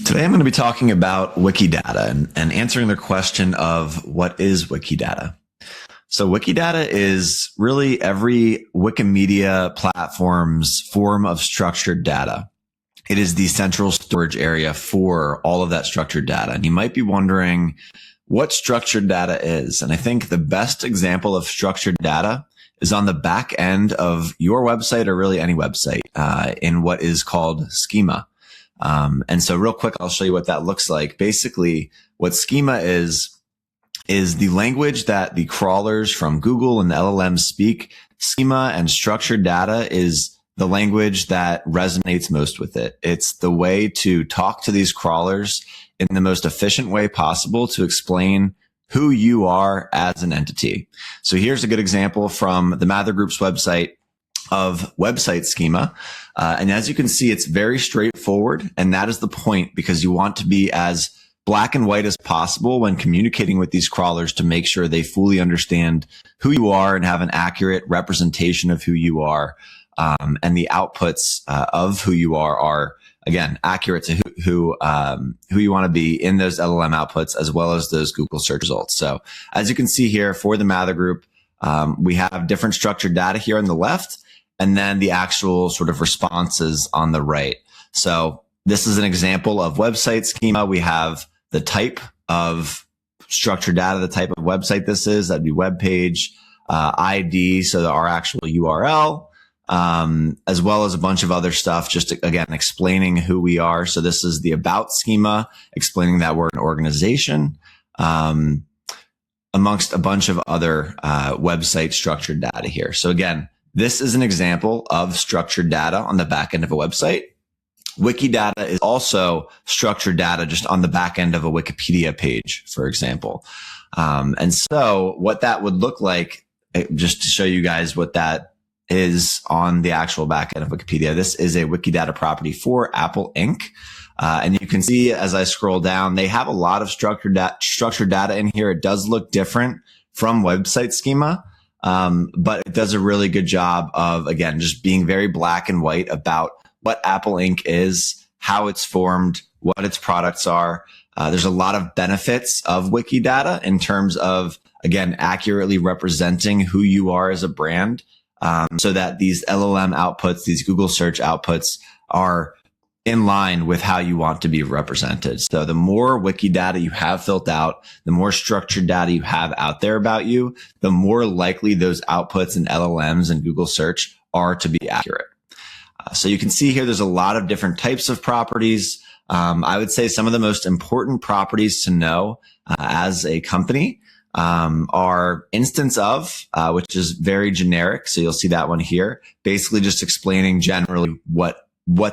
Today I'm going to be talking about Wikidata and answering the question of what is Wikidata. So Wikidata is really every Wikimedia platform's form of structured data. It is the central storage area for all of that structured data. And you might be wondering what structured data is. And I think the best example of structured data is on the back end of your website, or really any website, in what is called schema. And so real quick, I'll show you what that looks like. Basically, what schema is the language that the crawlers from Google and LLM speak. Schema and structured data is the language that resonates most with it. It's the way to talk to these crawlers in the most efficient way possible to explain who you are as an entity. So here's a good example from the Mather Group's website of website schema. And as you can see, it's very straightforward. And that is the point, because you want to be as black and white as possible when communicating with these crawlers to make sure they fully understand who you are and have an accurate representation of who you are. And the outputs of who you are again, accurate to who you want to be in those LLM outputs, as well as those Google search results. So as you can see here for the Mather Group, we have different structured data here on the left, and then the actual sort of responses on the right. So this is an example of website schema. We have the type of structured data, the type of website this is. That'd be web page, ID, so our actual URL, as well as a bunch of other stuff, just again, explaining who we are. So this is the about schema, explaining that we're an organization, amongst a bunch of other website structured data here. So again, this is an example of structured data on the back end of a website. Wikidata is also structured data just on the back end of a Wikipedia page, for example. And so what that would look like, just to show you guys what that is on the actual back end of Wikipedia, this is a Wikidata property for Apple Inc. And you can see as I scroll down, they have a lot of structured data in here. It does look different from website schema. But it does a really good job of, again, just being very black and white about what Apple Inc. is, how it's formed, what its products are. There's a lot of benefits of Wikidata in terms of, again, accurately representing who you are as a brand, so that these LLM outputs, these Google search outputs, are in line with how you want to be represented. So the more Wikidata you have filled out, the more structured data you have out there about you, the more likely those outputs in LLMs and Google search are to be accurate. So you can see here, there's a lot of different types of properties. I would say some of the most important properties to know as a company are instance of, which is very generic. So you'll see that one here, basically just explaining generally what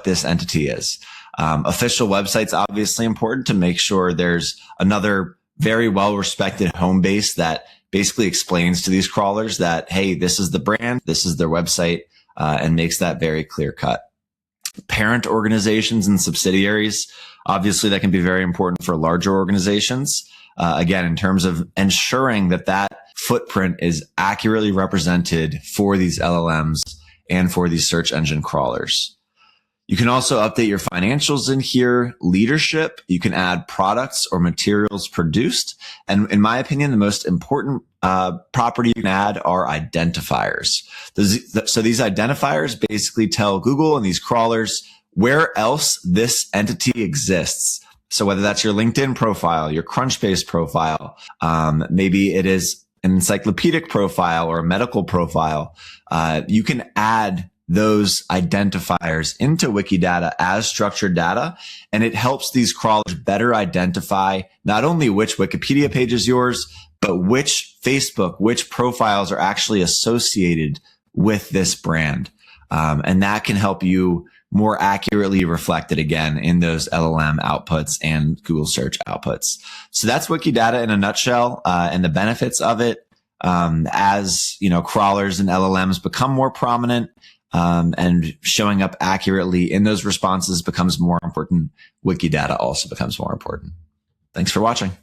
this entity is. Official website's obviously important to make sure there's another very well-respected home base that basically explains to these crawlers that, hey, this is the brand, this is their website, and makes that very clear cut. Parent organizations and subsidiaries, obviously that can be very important for larger organizations. Again, in terms of ensuring that that footprint is accurately represented for these LLMs and for these search engine crawlers. You can also update your financials in here, leadership. You can add products or materials produced. And in my opinion, the most important property you can add are identifiers. So these identifiers basically tell Google and these crawlers where else this entity exists. So whether that's your LinkedIn profile, your Crunchbase profile, maybe it is an encyclopedic profile or a medical profile, you can add those identifiers into Wikidata as structured data, and it helps these crawlers better identify not only which Wikipedia page is yours, but which profiles are actually associated with this brand. And that can help you more accurately reflect it again in those LLM outputs and Google search outputs. So that's Wikidata in a nutshell, and the benefits of it. As you know, crawlers and LLMs become more prominent, and showing up accurately in those responses becomes more important. Wikidata also becomes more important. Thanks for watching.